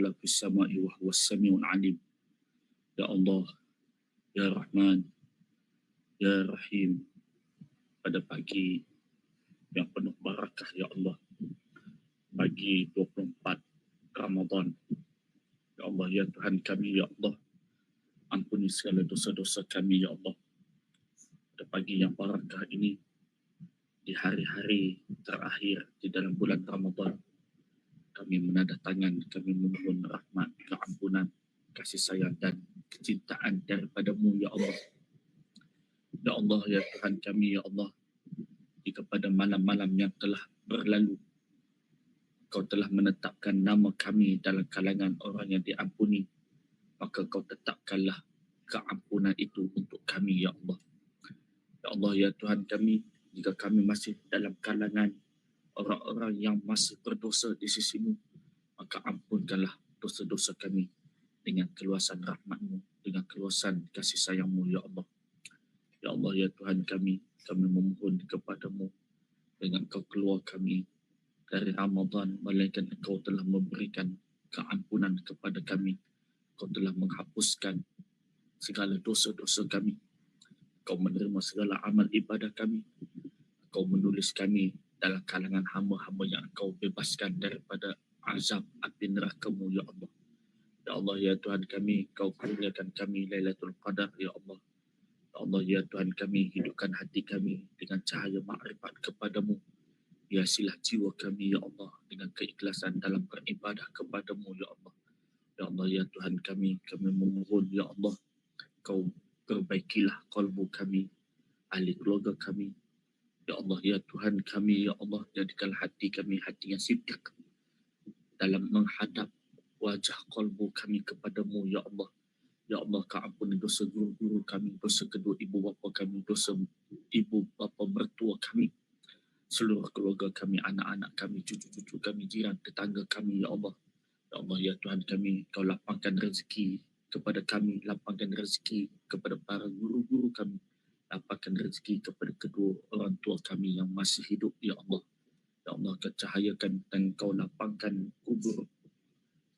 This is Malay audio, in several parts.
ta'ala fis sama'i wa huwas sami'ul 'alim. Ya Allah, Ya Rahman, Ya Rahim, pada pagi yang penuh barakah ya Allah, pagi 24 Ramadan. Ya Allah, ya Tuhan kami ya Allah, ampuni segala dosa-dosa kami ya Allah. Pada pagi yang barakah ini, di hari-hari terakhir di dalam bulan Ramadan, kami menadah tangan, kami memohon rahmat, keampunan, kasih sayang dan kecintaan daripadamu ya Allah. Ya Allah, ya Tuhan kami ya Allah, jika pada malam-malam yang telah berlalu Kau telah menetapkan nama kami dalam kalangan orang yang diampuni, maka Kau tetapkanlah keampunan itu untuk kami ya Allah. Ya Allah, ya Tuhan kami, jika kami masih dalam kalangan orang-orang yang masih berdosa di sisi-Mu, maka ampunkanlah dosa-dosa kami dengan keluasan rahmat-Mu, dengan keluasan kasih sayang-Mu ya Allah. Ya Allah, ya Tuhan kami memohon kepada-Mu dengan Kau keluar kami dari Ramadan, melainkan Engkau telah memberikan keampunan kepada kami. Kau telah menghapuskan segala dosa-dosa kami. Kau menerima segala amal ibadah kami. Kau menulis kami dalam kalangan hamba-hamba yang Kau bebaskan daripada azab api neraka-Mu ya Allah. Ya Allah, ya Tuhan kami, Kau kurniakan kami Lailatul Qadar ya Allah. Ya Allah, ya Tuhan kami, hidupkan hati kami dengan cahaya makrifat kepada-Mu. Hiasilah jiwa kami ya Allah dengan keikhlasan dalam beribadah kepada-Mu ya Allah. Ya Allah, ya Tuhan kami memohon ya Allah, Kau perbaikilah kalbu kami, ahli keluarga kami. Ya Allah, ya Tuhan kami ya Allah, jadikanlah hati kami hati yang siddiq dalam menghadap wajah kalbu kami kepada-Mu ya Allah. Ya Allah, Kau ampuni dosa guru-guru kami, dosa kedua ibu bapa kami, dosa ibu bapa mertua kami, seluruh keluarga kami, anak-anak kami, cucu-cucu kami, jiran, tetangga kami ya Allah. Ya Allah, ya Tuhan kami, Kau lapangkan rezeki kepada kami, lapangkan rezeki kepada para guru-guru kami, lapangkan rezeki kepada kedua orang tua kami yang masih hidup ya Allah. Ya Allah, Kau cahayakan dan Kau lapangkan kubur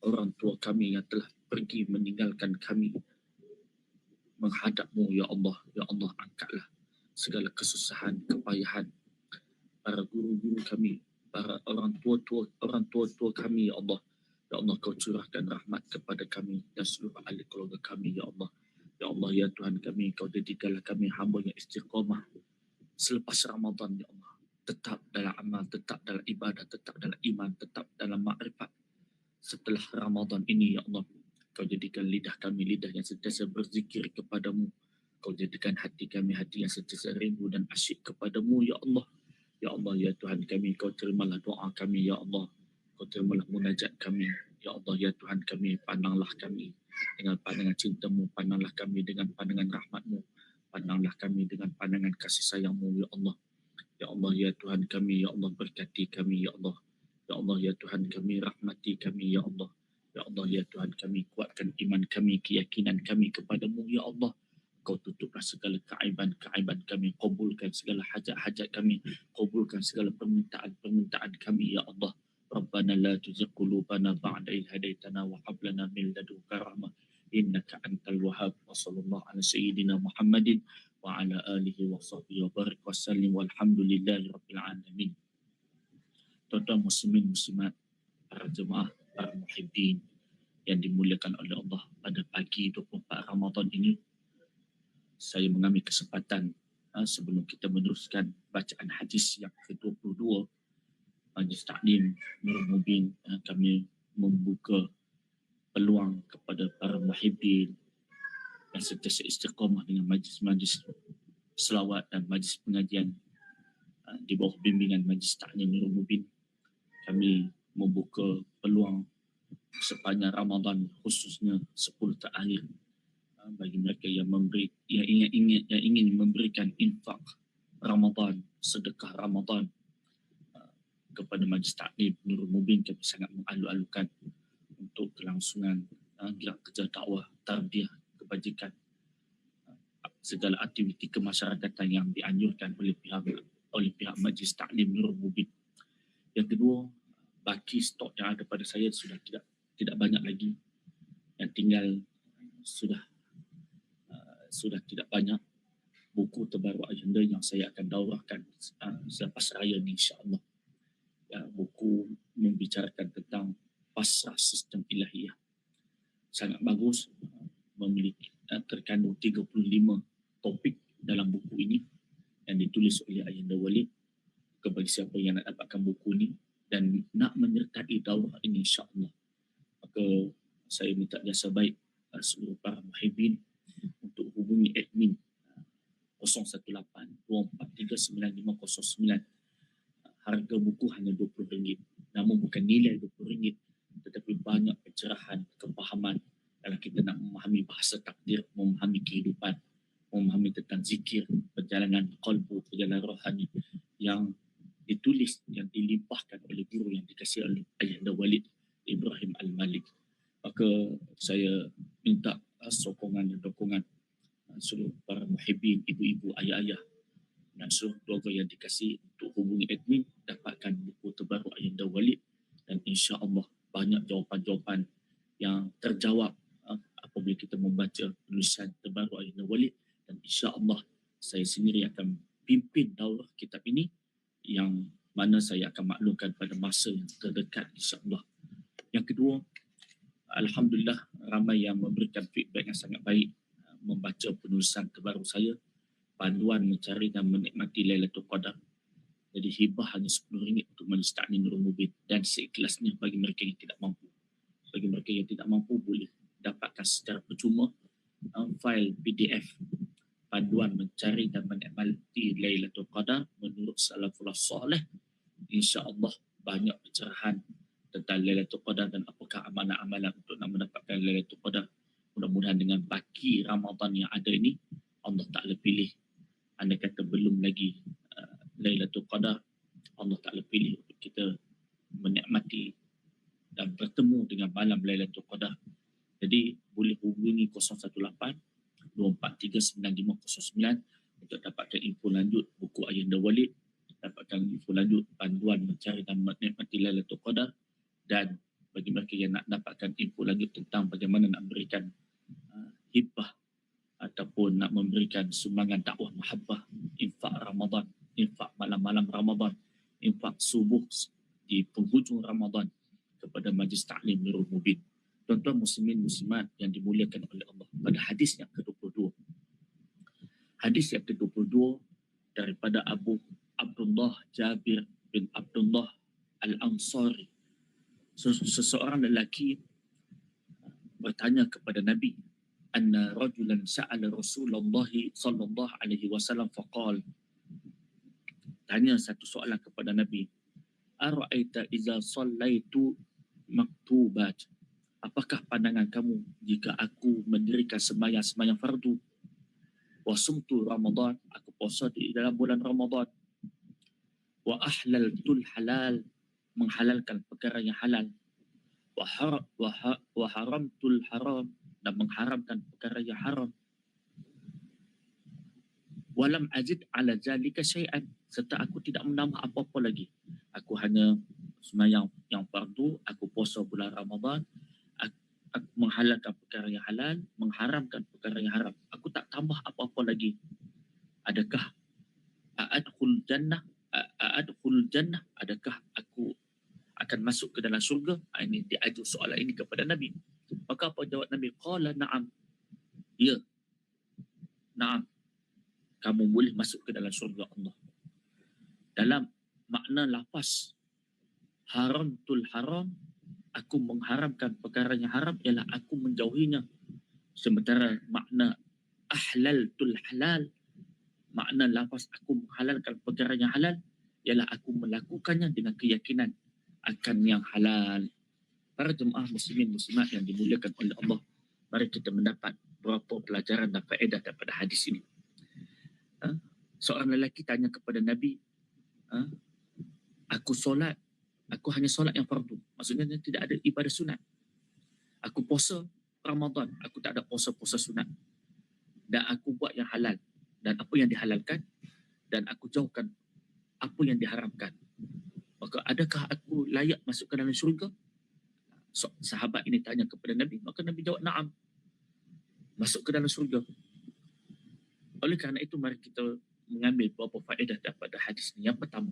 orang tua kami yang telah pergi meninggalkan kami menghadap-Mu ya Allah. Ya Allah, angkatlah segala kesusahan, kepayahan para guru-guru kami, para orang tua kami ya Allah. Ya Allah, Kau curahkan rahmat kepada kami dan seluruh ahli keluarga kami ya Allah. Ya Allah, ya Tuhan kami, Kau jadikanlah kami hamba yang istiqamah selepas Ramadan ya Allah. Tetap dalam amal, tetap dalam ibadah, tetap dalam iman, tetap dalam makrifat setelah Ramadan ini ya Allah. Kau jadikan lidah kami lidah yang sentiasa berzikir kepada-Mu. Kau jadikan hati kami hati yang sentiasa rindu dan asyik kepada-Mu ya Allah. Ya Allah, ya Tuhan kami, Kau terimalah doa kami ya Allah. Kau terimalah munajat kami ya Allah, ya Tuhan kami, pandanglah kami dengan pandangan cinta-Mu, pandanglah kami dengan pandangan rahmat-Mu, pandanglah kami dengan pandangan kasih sayang-Mu ya Allah. Ya Allah, ya Tuhan kami, ya Allah, berkati kami ya Allah. Ya Allah, ya Tuhan kami, rahmati kami ya Allah. Ya Allah, ya Tuhan kami, kuatkan iman kami, keyakinan kami kepada-Mu ya Allah. Kau tutuplah segala keaiban-keaiban kami, kabulkan segala hajat-hajat kami, kabulkan segala permintaan-permintaan kami ya Allah. Rabbana la tuzigh qulubana ba'da idh hadaitana wa hab lana min ladunka rahmah innaka antal wahhab. Wa sallallahu ala sayyidina Muhammadin wa ala alihi wa sahbihi wa barik wa sallim walhamdulillahi rabbil alamin. Tuan-tuan muslimin muslimat, para jemaah, para muhibbin yang dimuliakan oleh Allah, pada pagi 24 Ramadan ini saya mengambil kesempatan sebelum kita meneruskan bacaan hadis yang ke-22 Majlis Taklim Nurul Mubin, kami membuka peluang kepada para muhibbin yang sentiasa istiqamah dengan majlis-majlis selawat dan majlis pengajian di bawah bimbingan Majlis Taklim Nurul Mubin. Kami membuka peluang sepanjang Ramadan, khususnya 10 terakhir, bagi mereka yang ingin memberikan infak Ramadan, sedekah Ramadan kepada Majlis Taklim Nurul Mubin. Kami sangat mengalu-alukan untuk kelangsungan gerak kerja dakwah, tarbiyah, kebajikan, segala aktiviti kemasyarakatan yang dianjurkan oleh pihak Majlis Taklim Nurul Mubin. Yang kedua, baki stok yang ada pada saya sudah tidak banyak lagi yang tinggal, sudah tidak banyak buku terbaru agenda yang saya akan daurahkan selepas raya ni, insya-Allah. Buku membicarakan tentang pasrah sistem ilahiyah. Sangat bagus, memiliki terkandung 35 topik dalam buku ini yang ditulis oleh Ayanda Walid. Kepada siapa yang nak dapatkan buku ni dan nak menyertai daurah ini, insya-Allah, maka saya minta jasa baik seluruh para muhibbin untuk hubungi admin 018-243-9509. Harga buku hanya RM20. Namun bukan nilai RM20, tetapi banyak pencerahan, kepahaman kalau kita nak memahami bahasa takdir, memahami kehidupan, memahami tentang zikir, perjalanan qalbu, perjalanan rohani yang ditulis, yang dilimpahkan oleh guru yang dikasihi oleh Ayanda Walid Ibrahim Al-Malik. Maka saya minta sokongan dan dukungan seluruh para muhibbin, ibu-ibu, ayah-ayah dan seluruh keluarga yang dikasihi untuk hubungi admin, dapatkan buku terbaru Ayanda Walid, dan insya-Allah banyak jawapan-jawapan yang terjawab apabila kita membaca tulisan terbaru Ayanda Walid, dan insya-Allah saya sendiri akan pimpin daurah kitab ini yang mana saya akan maklumkan pada masa yang terdekat, insya-Allah. Yang kedua, alhamdulillah ramai yang memberikan feedback yang sangat baik membaca penulisan terbaru saya, Panduan Mencari dan Menikmati Lailatul Qadar. Jadi hibah hanya RM10 untuk majlis taklim Nurul Mubin, dan seikhlasnya bagi mereka yang tidak mampu. Bagi mereka yang tidak mampu boleh dapatkan secara percuma file PDF Panduan Mencari dan Menikmati Lailatul Qadar menurut salafullah soleh. Insya-Allah banyak pencerahan tentang Lailatul Qadar dan apakah amalan-amalan untuk nak mendapatkan Lailatul Qadar. Mudah-mudahan dengan baki Ramadan yang ada ini, Allah Ta'ala pilih. Anda kata belum lagi Lailatul Qadar, Allah Ta'ala pilih untuk kita menikmati dan bertemu dengan malam Lailatul Qadar. Jadi boleh hubungi 018-243-9509 untuk dapatkan info lanjut buku Ayanda Walid, dapatkan info lanjut Panduan Mencari dan Menikmati Lailatul Qadar, dan bagi mereka yang nak dapatkan info lanjut tentang bagaimana nak memberikan hibah ataupun nak memberikan sumbangan dakwah mahabbah, infak Ramadan, infak malam-malam Ramadan, infak subuh di penghujung Ramadan kepada Majlis Taklim Nurul Mubin. Tuan-tuan muslimin muslimat yang dimuliakan oleh Allah, pada hadis yang ke-22. Hadis yang ke-22 daripada Abu Abdullah Jabir bin Abdullah Al-Ansari. Seseorang lelaki bertanya kepada Nabi, anna rajulan sa'ala Rasulullah sallallahu alaihi wasallam faqal. Tanya satu soalan kepada Nabi, ara'aita iza sallaitu maktubat. Apakah pandangan kamu jika aku mendirikan sembahyang fardu, wa sumtu Ramadan, aku puasa di dalam bulan Ramadan, wa ahlaltul halal, menghalalkan perkara yang halal, wa haramtul haram, dan mengharamkan perkara yang haram, walam ajid ala zalika syai'an, serta aku tidak menambah apa-apa lagi. Aku hanya sembahyang yang fardu, aku puasa bulan Ramadan, aku menghalalkan perkara yang halal, mengharamkan perkara yang haram. Aku tak tambah apa-apa lagi. Adakah a'adkhul jannah? Adakah aku akan masuk ke dalam syurga? Ini diajuk soalan ini kepada Nabi. Maka apa jawab Nabi? Qala na'am. Ya. Na'am. Kamu boleh masuk ke dalam syurga Allah. Dalam makna lafaz haramtul haram, aku mengharamkan perkara yang haram, ialah aku menjauhinya. Sementara makna ahlaltul halal, makna lafaz aku menghalalkan perkara yang halal, ialah aku melakukannya dengan keyakinan akan yang halal. Para jemaah muslimin muslimat yang dimuliakan oleh Allah, mari kita mendapat beberapa pelajaran dan faedah daripada hadis ini. Seorang lelaki tanya kepada Nabi, aku hanya solat yang fardu. Maksudnya tidak ada ibadah sunat. Aku puasa Ramadan, aku tak ada puasa-puasa sunat. Dan aku buat yang halal, dan apa yang dihalalkan, dan aku jauhkan apa yang diharamkan. Maka adakah aku layak masuk ke dalam syurga? sahabat ini tanya kepada Nabi, maka Nabi jawab na'am, masuk ke dalam surga. Oleh kerana itu, mari kita mengambil beberapa faedah daripada hadis ni. Yang pertama,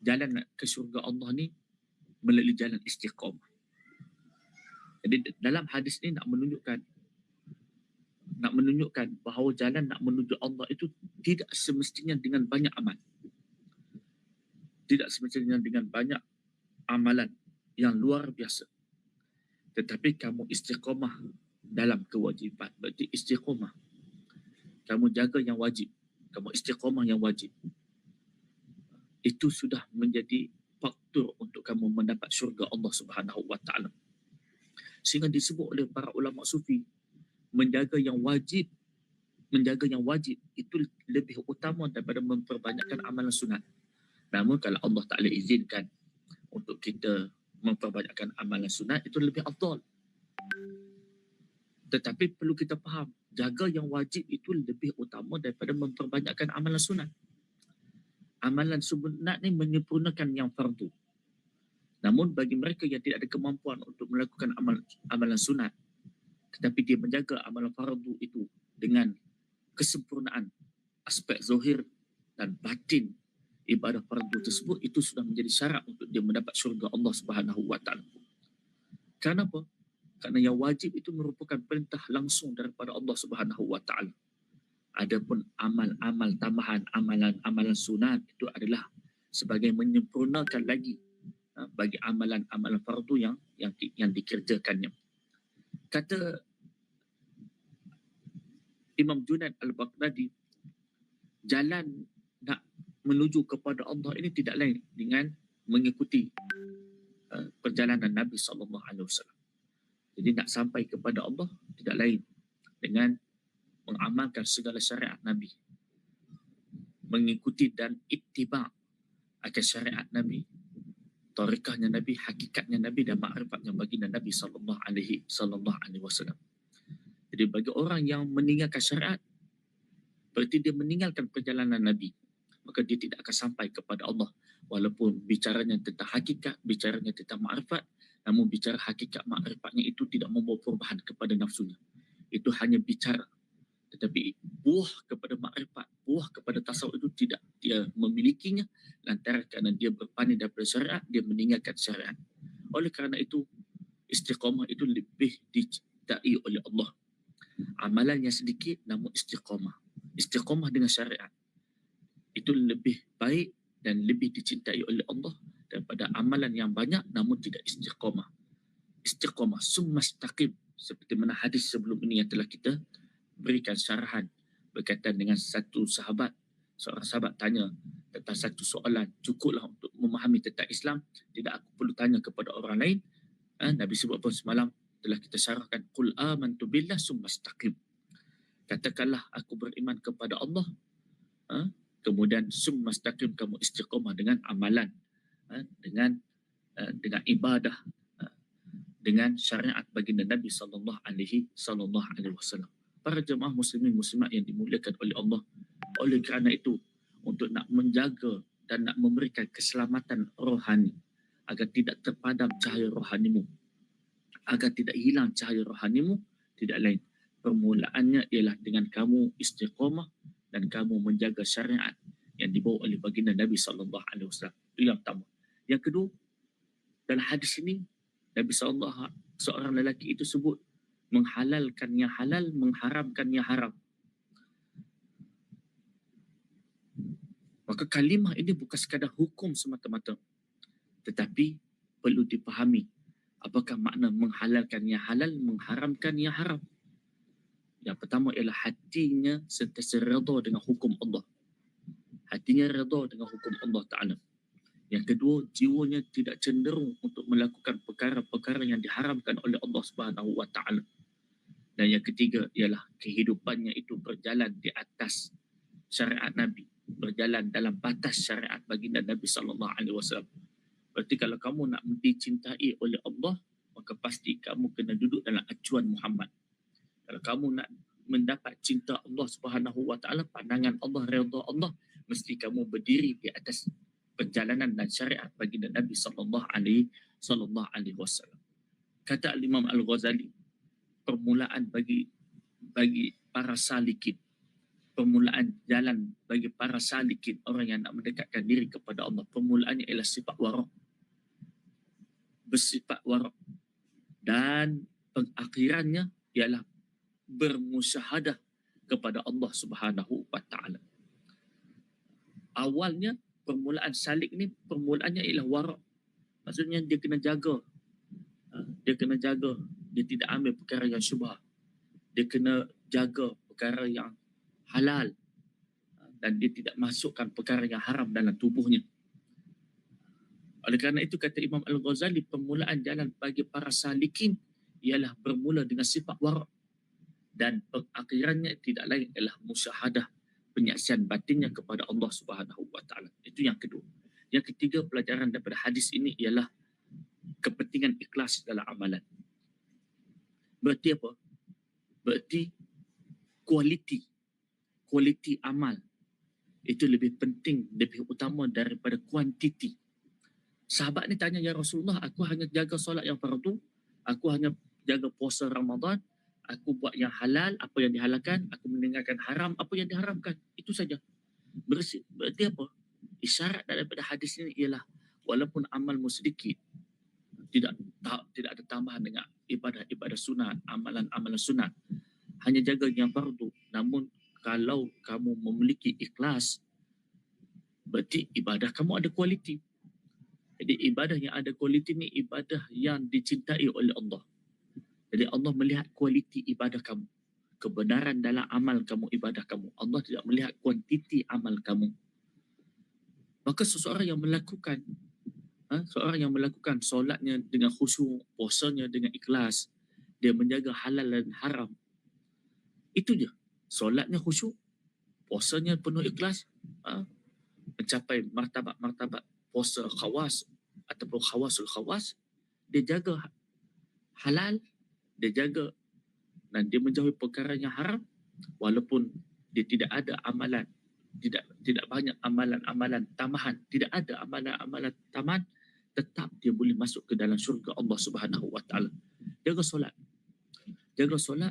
jalan ke surga Allah ni melalui jalan istiqamah. Jadi dalam hadis ni nak menunjukkan bahawa jalan nak menuju Allah itu tidak semestinya dengan banyak amal. Tidak semestinya dengan banyak amalan yang luar biasa. Tetapi kamu istiqamah dalam kewajipan. Berarti istiqamah. Kamu jaga yang wajib. Kamu istiqamah yang wajib. Itu sudah menjadi faktor untuk kamu mendapat syurga Allah Subhanahu wa taala. Sehingga disebut oleh para ulama sufi, menjaga yang wajib itu lebih utama daripada memperbanyakkan amalan sunat. Namun kalau Allah Ta'ala izinkan untuk kita memperbanyakkan amalan sunat, itu lebih afdal. Tetapi perlu kita faham, jaga yang wajib itu lebih utama daripada memperbanyakkan amalan sunat. Amalan sunat ni menyempurnakan yang fardu. Namun bagi mereka yang tidak ada kemampuan untuk melakukan amalan sunat, tetapi dia menjaga amalan fardu itu dengan kesempurnaan aspek zahir dan batin ibadah fardu tersebut, itu sudah menjadi syarat untuk dia mendapat syurga Allah Subhanahu wa taala. Kenapa? Kerana yang wajib itu merupakan perintah langsung daripada Allah Subhanahu wa taala. Adapun amal-amal tambahan, amalan-amalan sunat itu adalah sebagai menyempurnakan lagi bagi amalan-amalan fardu yang dikerjakannya. Kata Imam Junaid Al-Baghdadi, jalan nak menuju kepada Allah ini tidak lain dengan mengikuti perjalanan Nabi SAW. Jadi nak sampai kepada Allah tidak lain dengan mengamalkan segala syariat Nabi, mengikuti dan ittiba' akan syariat Nabi, tarikahnya Nabi, hakikatnya Nabi dan ma'rifatnya baginda Nabi sallallahu alaihi wasallam. Jadi bagi orang yang meninggalkan syariat, berarti dia meninggalkan perjalanan Nabi, maka dia tidak akan sampai kepada Allah. Walaupun bicaranya tentang hakikat, bicaranya tentang ma'rifat, namun bicara hakikat ma'rifatnya itu tidak membawa perubahan kepada nafsunya. Itu hanya bicara. Tetapi buah kepada ma'rifat, buah kepada tasawuf itu tidak dia memilikinya, lantaran kerana dia berpaling daripada syariat, dia meninggalkan syariat. Oleh kerana itu, istiqamah itu lebih dicintai oleh Allah. Amalan yang sedikit namun istiqamah. Istiqamah dengan syariat itu lebih baik dan lebih dicintai oleh Allah daripada amalan yang banyak namun tidak istiqamah. Istiqamah, summa istaqim, seperti mana hadis sebelum ini yang telah kita berikan syarahan berkaitan dengan satu sahabat. Seorang sahabat tanya tentang satu soalan, cukuplah untuk memahami tentang Islam, tidak aku perlu tanya kepada orang lain. Nabi sebut pun semalam telah kita syarahkan, qul amantu billah summa istaqim. Katakanlah aku beriman kepada Allah, kemudian summa istaqim, kamu istiqamah dengan amalan, dengan ibadah, dengan syariat baginda Nabi sallallahu alaihi wasallam. Para jemaah muslimin muslimat yang dimuliakan oleh Allah, oleh kerana itu untuk nak menjaga dan nak memberikan keselamatan rohani agar tidak terpadam cahaya rohanimu, agar tidak hilang cahaya rohanimu, tidak lain permulaannya ialah dengan kamu istiqamah dan kamu menjaga syariat yang dibawa oleh baginda Nabi sallallahu alaihi wasallam. Itu yang pertama. Yang kedua, dalam hadis ini Nabi sallallahu, seorang lelaki itu sebut menghalalkan yang halal, mengharamkan yang haram. Maka kalimah ini bukan sekadar hukum semata-mata, tetapi perlu dipahami apakah makna menghalalkan yang halal, mengharamkan yang haram. Yang pertama ialah hatinya sentiasa redha dengan hukum Allah. Hatinya redha dengan hukum Allah Ta'ala. Yang kedua, jiwanya tidak cenderung untuk melakukan perkara-perkara yang diharamkan oleh Allah Subhanahu wa Ta'ala. Dan yang ketiga ialah kehidupannya itu berjalan di atas syariat Nabi, berjalan dalam batas syariat baginda Nabi sallallahu alaihi wasallam. Berarti kalau kamu nak dicintai oleh Allah, maka pasti kamu kena duduk dalam acuan Muhammad. Kalau kamu nak mendapat cinta Allah Subhanahu wa Ta'ala, pandangan Allah, redha Allah, mesti kamu berdiri di atas perjalanan dan syariat baginda Nabi sallallahu alaihi wasallam. Kata Imam Al-Ghazali, permulaan bagi para salikin, permulaan jalan bagi para salikin, orang yang nak mendekatkan diri kepada Allah, permulaannya ialah sifat warak, bersifat warak, dan pengakhirannya ialah bermusyahadah kepada Allah Subhanahu wa taala. Awalnya permulaan salik ni, permulaannya ialah warak. Maksudnya dia kena jaga. Dia kena jaga. Dia tidak ambil perkara yang syubhah. Dia kena jaga perkara yang halal. Dan dia tidak masukkan perkara yang haram dalam tubuhnya. Oleh kerana itu kata Imam Al-Ghazali, permulaan jalan bagi para salikin ialah bermula dengan sifat warak. Dan pengakhirannya tidak lain ialah musyahadah, penyaksian batinnya kepada Allah Subhanahu wa taala. Itu yang kedua. Yang ketiga, pelajaran daripada hadis ini ialah kepentingan ikhlas dalam amalan. Berarti apa? Berarti kualiti amal itu lebih penting, lebih utama daripada kuantiti. Sahabat ni tanya, ya Rasulullah, aku hanya jaga solat yang fardu, aku hanya jaga puasa Ramadan, aku buat yang halal, apa yang dihalalkan, aku meninggalkan haram, apa yang diharamkan. Itu saja. Berarti apa? Isyarat daripada hadis ini ialah walaupun amalmu sedikit, tidak ada tambahan dengan ibadah sunat, amalan sunat, hanya jaga yang fardu. Namun kalau kamu memiliki ikhlas, berarti ibadah kamu ada kualiti. Jadi ibadah yang ada kualiti ni ibadah yang dicintai oleh Allah. Jadi Allah melihat kualiti ibadah kamu, kebenaran dalam amal kamu, ibadah kamu. Allah tidak melihat kuantiti amal kamu. Maka seorang yang melakukan solatnya dengan khusyuk, puasanya dengan ikhlas, dia menjaga halal dan haram, itu je. Solatnya khusyuk, puasanya penuh ikhlas, mencapai martabat puasa khawas ataupun khawasul khawas. Dia jaga halal, dia jaga dan dia menjauhi perkara yang haram, walaupun dia tidak ada amalan, tidak banyak amalan-amalan tambahan, tidak ada amalan-amalan tambahan, tetap dia boleh masuk ke dalam syurga Allah Subhanahu wa taala. Jaga solat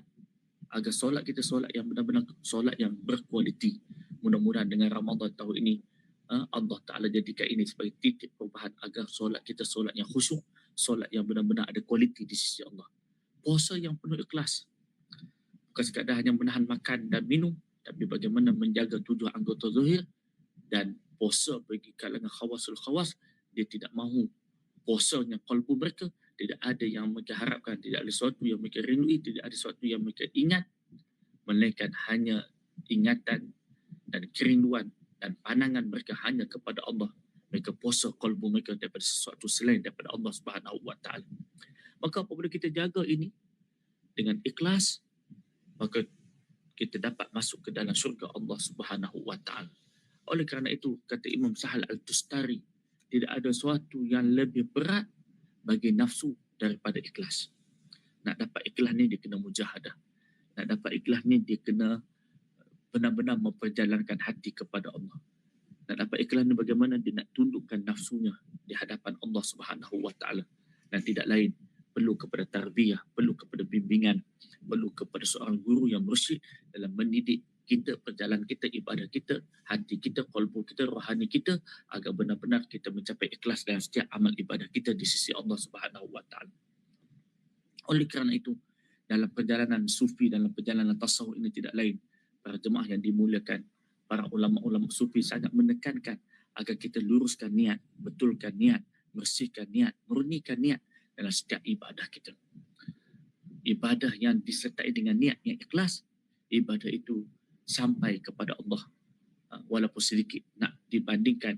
agar solat kita solat yang benar-benar solat yang berkualiti. Mudah-mudahan dengan Ramadan tahun ini Allah Ta'ala jadikan ini sebagai titik perubahan agar solat kita solat yang khusyuk, solat yang benar-benar ada kualiti di sisi Allah. Puasa yang penuh ikhlas, bukan sekadar hanya menahan makan dan minum, tapi bagaimana menjaga 7 anggota zahir. Dan puasa bagi kalangan khawasul khawas, dia tidak mahu puasanya qalbu mereka, tidak ada yang mereka harapkan, tidak ada sesuatu yang mereka rindui, tidak ada sesuatu yang mereka ingat, melainkan hanya ingatan dan kerinduan dan pandangan mereka hanya kepada Allah. Mereka puasa qalbu mereka daripada sesuatu selain daripada Allah Subhanahu wa taala. Maka apabila kita jaga ini dengan ikhlas, maka kita dapat masuk ke dalam syurga Allah Subhanahu wa taala. Oleh kerana itu kata Imam Sahal Al-Tustari, tidak ada sesuatu yang lebih berat bagi nafsu daripada ikhlas. Nak dapat ikhlas ni dia kena mujahadah. Nak dapat ikhlas ni dia kena benar-benar memperjalankan hati kepada Allah. Nak dapat ikhlas ni bagaimana dia nak tundukkan nafsunya di hadapan Allah Subhanahu wa taala. Dan tidak lain, perlu kepada tarbiyah, perlu kepada bimbingan, perlu kepada seorang guru yang mursyid dalam mendidik kita, perjalanan kita, ibadah kita, hati kita, qalbu kita, rohani kita, agar benar-benar kita mencapai ikhlas dalam setiap amal ibadah kita di sisi Allah Subhanahu wa taala. Oleh kerana itu, dalam perjalanan sufi, dalam perjalanan tasawuf ini tidak lain, para jemaah yang dimuliakan, para ulama-ulama sufi sangat menekankan agar kita luruskan niat, betulkan niat, bersihkan niat, murnikan niat dalam setiap ibadah kita. Ibadah yang disertai dengan niat yang ikhlas, ibadah itu sampai kepada Allah walaupun sedikit. Nak dibandingkan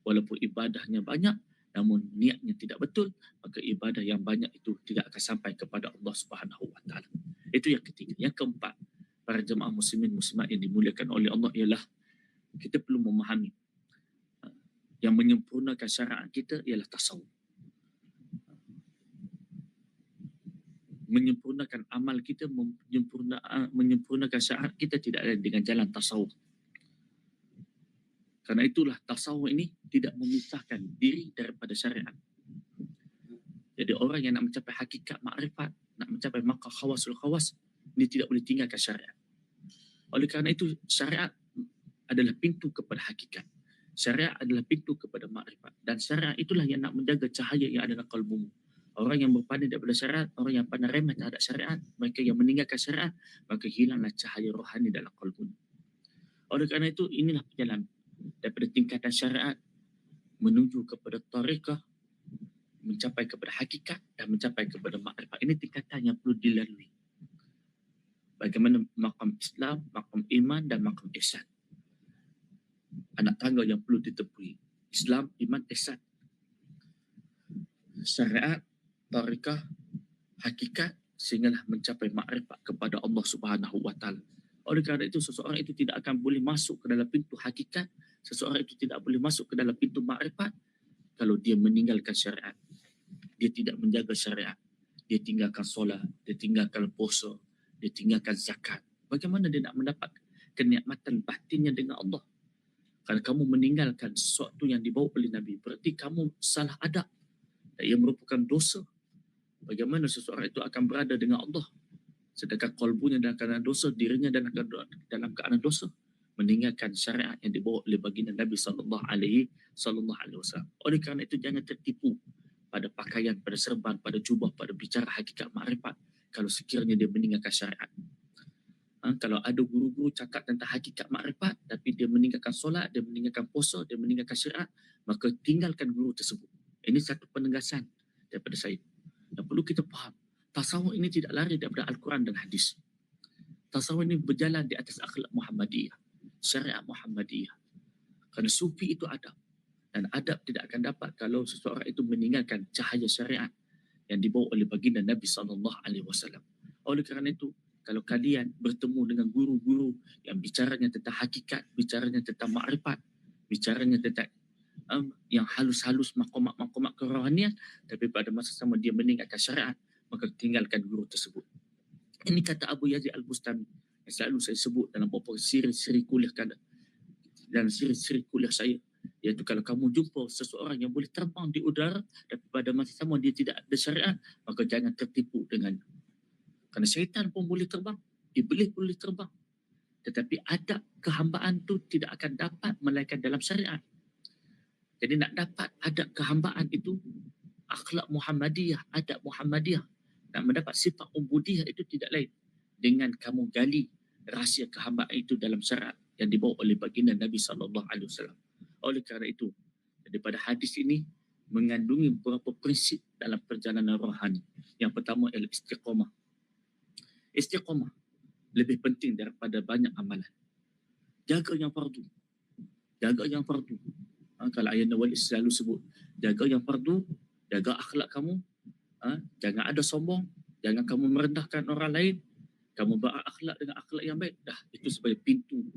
walaupun ibadahnya banyak namun niatnya tidak betul, maka ibadah yang banyak itu tidak akan sampai kepada Allah Subhanahu wa taala. Itu yang ketiga. Yang keempat, para jemaah muslimin muslimat yang dimuliakan oleh Allah, ialah kita perlu memahami yang menyempurnakan syariat kita ialah tasawuf. Menyempurnakan amal kita, menyempurnakan syariat kita tidak ada dengan jalan tasawuf. Karena itulah tasawuf ini tidak memisahkan diri daripada syariat. Jadi orang yang nak mencapai hakikat makrifat, nak mencapai maqam khawasul khawas, dia tidak boleh tinggalkan syariat. Oleh kerana itu, syariat adalah pintu kepada hakikat. Syariat adalah pintu kepada makrifat. Dan syariat itulah yang nak menjaga cahaya yang ada dalam kalbumu. Orang yang berpaling daripada syariat, orang yang pandang remeh terhadap syariat, mereka yang meninggalkan syariat, maka hilanglah cahaya rohani dalam kalbunya. Oleh kerana itu, inilah perjalanan daripada tingkatan syariat menuju kepada tariqah, mencapai kepada hakikat dan mencapai kepada makrifat. Ini tingkatan yang perlu dilalui. Bagaimana maqam Islam, maqam iman dan maqam ihsan. Anak tangga yang perlu ditempuhi. Islam, iman, ihsan. Syariat, tariqah, hakikat sehinggalah mencapai makrifat kepada Allah Subhanahu wa taala. Oleh kerana itu, seseorang itu tidak akan boleh masuk ke dalam pintu hakikat, seseorang itu tidak boleh masuk ke dalam pintu makrifat kalau dia meninggalkan syariat. Dia tidak menjaga syariat. Dia tinggalkan solat, dia tinggalkan puasa, dia tinggalkan zakat. Bagaimana dia nak mendapat kenikmatan batinnya dengan Allah? Kalau kamu meninggalkan sesuatu yang dibawa oleh Nabi, berarti kamu salah adab. Dan ia merupakan dosa. Bagaimana seseorang itu akan berada dengan Allah? Sedangkan kalbunya dalam keadaan dosa, dirinya dalam keadaan dosa. Meninggalkan syariat yang dibawa oleh baginda Nabi sallallahu alaihi wasallam. Oleh kerana itu, jangan tertipu pada pakaian, pada serban, pada jubah, pada bicara hakikat makrifat kalau sekiranya dia meninggalkan syariat. Kalau ada guru-guru cakap tentang hakikat makrifat tapi dia meninggalkan solat, dia meninggalkan puasa, dia meninggalkan syariat, maka tinggalkan guru tersebut. Ini satu penegasan daripada saya. Dan perlu kita faham, tasawuf ini tidak lari daripada Al-Quran dan hadis. Tasawuf ini berjalan di atas akhlak Muhammadiyah, syariat Muhammadiyah. Kerana sufi itu adab. Dan adab tidak akan dapat kalau seseorang itu meninggalkan cahaya syariat yang dibawa oleh baginda Nabi SAW. Oleh kerana itu, kalau kalian bertemu dengan guru-guru yang bicaranya tentang hakikat, bicaranya tentang makrifat, bicaranya tentang yang halus-halus makomat-makomat kerohanian, tapi pada masa sama dia meninggalkan syariat, maka tinggalkan guru tersebut. Ini kata Abu Yazid Al-Bustami yang selalu saya sebut dalam beberapa siri-siri kuliah saya, iaitu kalau kamu jumpa seseorang yang boleh terbang di udara tapi pada masa sama dia tidak ada syariat, maka jangan tertipu dengannya. Kerana syaitan pun boleh terbang, iblis boleh terbang, tetapi adab kehambaan tu tidak akan dapat melainkan dalam syariat. Jadi nak dapat adab kehambaan itu, akhlak Muhammadiyah, adab Muhammadiyah, nak mendapat sifat ubudiyah itu tidak lain dengan kamu gali rahsia kehambaan itu dalam syariat yang dibawa oleh baginda Nabi SAW. Oleh kerana itu, daripada hadis ini mengandungi beberapa prinsip dalam perjalanan rohani. Yang pertama ialah istiqamah. Istiqamah lebih penting daripada banyak amalan. Jaga yang fardu. Jaga yang fardu. Kalau Ayah Nawali selalu sebut, jaga yang fardu, jaga akhlak kamu. Jangan ada sombong, jangan kamu merendahkan orang lain. Kamu berakhlak dengan akhlak yang baik. Dah, itu sebagai pintu.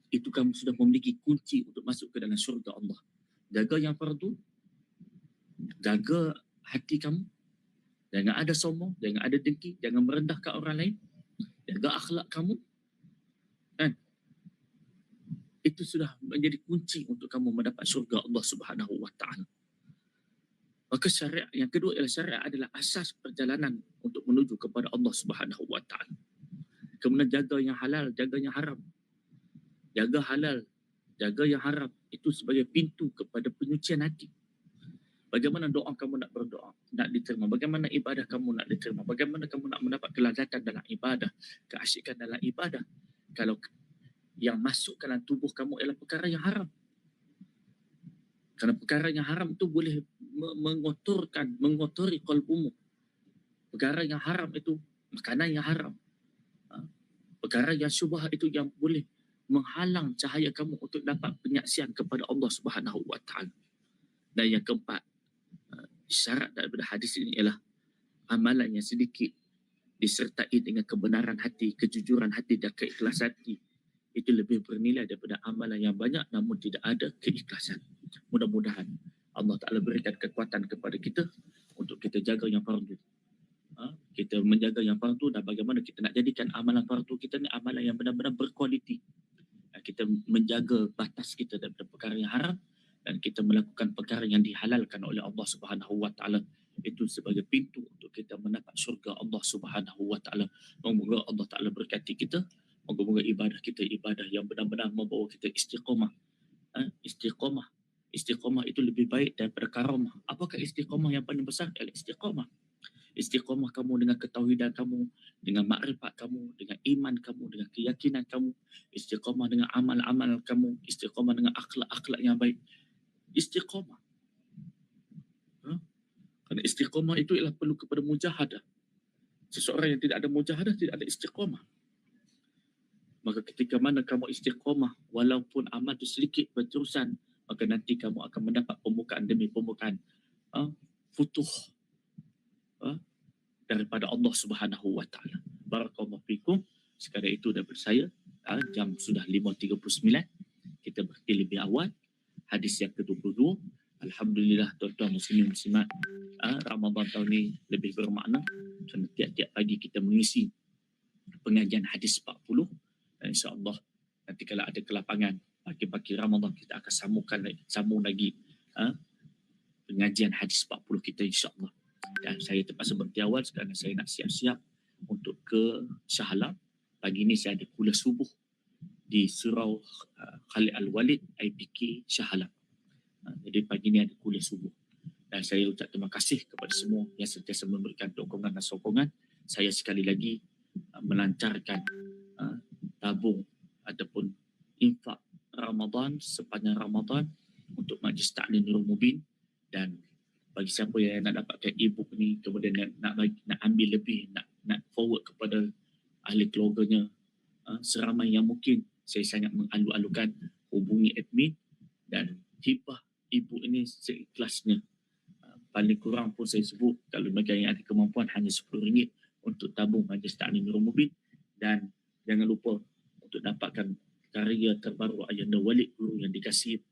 Itu kamu sudah memiliki kunci untuk masuk ke dalam syurga Allah. Jaga yang fardu, jaga hati kamu, jangan ada sombong, jangan ada dengki, jangan merendahkan orang lain, jaga akhlak kamu, kan? Itu sudah menjadi kunci untuk kamu mendapat syurga Allah Subhanahu wa taala. Maka syariat yang kedua ialah syariat adalah asas perjalanan untuk menuju kepada Allah Subhanahu wa taala. Kemudian jaga yang halal, jaga yang haram. Jaga halal, jaga yang haram, itu sebagai pintu kepada penyucian hati. Bagaimana doa kamu nak berdoa, nak diterima? Bagaimana ibadah kamu nak diterima? Bagaimana kamu nak mendapat kelazatan dalam ibadah, keasyikan dalam ibadah, kalau yang masuk ke dalam tubuh kamu ialah perkara yang haram? Kerana perkara yang haram itu boleh mengotori kalbumu. Perkara yang haram itu, makanan yang haram. Perkara yang syubhat itu yang boleh menghalang cahaya kamu untuk dapat penyaksian kepada Allah Subhanahu wa taala. Dan yang keempat, syarat daripada hadis ini ialah amalan yang sedikit disertai dengan kebenaran hati, kejujuran hati dan keikhlasan hati. Itu lebih bernilai daripada amalan yang banyak namun tidak ada keikhlasan. Mudah-mudahan Allah Ta'ala berikan kekuatan kepada kita untuk kita jaga yang fardu. Kita menjaga yang fardu dan bagaimana kita nak jadikan amalan fardu kita ni amalan yang benar-benar berkualiti. Kita menjaga batas kita daripada perkara yang haram dan kita melakukan perkara yang dihalalkan oleh Allah Subhanahu wa taala itu sebagai pintu untuk kita mendapat syurga Allah Subhanahu wa taala. Moga Allah taala berkati kita. Moga-moga ibadah kita ibadah yang benar-benar membawa kita istiqamah. Istiqamah. Istiqamah itu lebih baik daripada karamah. Apakah istiqamah yang paling besar? Adalah istiqamah. Istiqamah kamu dengan ketauhidan kamu, dengan makrifat kamu, dengan iman kamu, dengan keyakinan kamu, istiqamah dengan amal-amal kamu, istiqamah dengan akhlak-akhlak yang baik. Istiqamah. Kerana istiqamah itu ialah perlu kepada mujahadah. Seseorang yang tidak ada mujahadah tidak ada istiqamah. Maka ketika mana kamu istiqamah, walaupun amal itu sedikit berterusan, maka nanti kamu akan mendapat pembukaan demi pembukaan. Futuh daripada Allah Subhanahu wa taala. Barakallahu fikum. Sekadar itu daripada saya. Jam sudah 5.39. Kita berhenti lebih awal. Hadis yang ke-22. Alhamdulillah tuan-tuan muslimin muslimat. Ramadan tahun ini lebih bermakna. Kerana tiap-tiap pagi kita mengisi pengajian hadis 40. Dan insya-Allah nanti kalau ada kelapangan pagi-pagi Ramadan kita akan sambung lagi pengajian hadis 40 kita insya-Allah. Dan saya terpaksa berhenti awal kerana saya nak siap-siap untuk ke Shah Alam. Pagi ini saya ada kuliah subuh di Surau Khalid Al-Walid IPK Shah Alam. Jadi pagi ini ada kuliah subuh. Dan saya ucap terima kasih kepada semua yang sentiasa memberikan dukungan dan sokongan. Saya sekali lagi melancarkan tabung ataupun infak Ramadan sepanjang Ramadan untuk Majlis Ta'lim Nurul Mubin. Dan bagi siapa yang nak dapatkan e-book ni, kemudian nak ambil lebih, nak forward kepada ahli keluarganya, seramai yang mungkin, saya sangat mengalu-alukan hubungi admin dan hibah e-book ini seikhlasnya. Paling kurang pun saya sebut, kalau mereka yang ada kemampuan hanya RM10 untuk tabung Majlis Ta'lim Nurul Mubin. Dan jangan lupa untuk dapatkan karya terbaru Ayanda Walid, guru yang dikasih,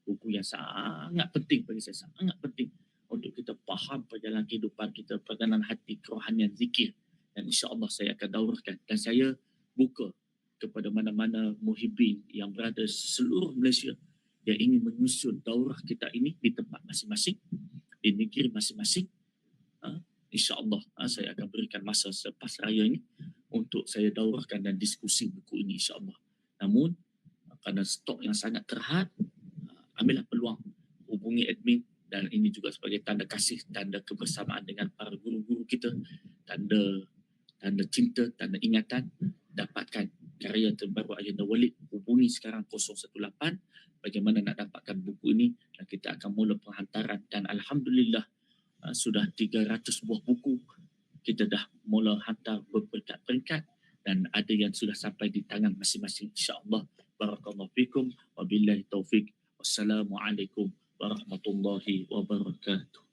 buku yang sangat penting bagi saya, sangat penting untuk kita faham perjalanan kehidupan kita, perjalanan hati, kerohanian, zikir. Dan insya-Allah saya akan daurahkan. Dan saya buka kepada mana-mana muhibbin yang berada seluruh Malaysia yang ingin menyusun daurah kita ini di tempat masing-masing, di negeri masing-masing. InsyaAllah saya akan berikan masa selepas raya ini untuk saya daurahkan dan diskusi buku ini insyaAllah. Namun kerana stok yang sangat terhad, ambillah peluang, hubungi admin. Dan ini juga sebagai tanda kasih, tanda kebersamaan dengan para guru-guru kita, tanda cinta, tanda ingatan. Dapatkan karya terbaru Ayanda Walid, hubungi sekarang 018 bagaimana nak dapatkan buku ini, dan kita akan mula penghantaran. Dan Alhamdulillah sudah 300 buah buku kita dah mula hantar berperingkat-peringkat, dan ada yang sudah sampai di tangan masing-masing insya-Allah. Barakallahu fikum, wabillahi taufik. Wassalamualaikum warahmatullahi wabarakatuh.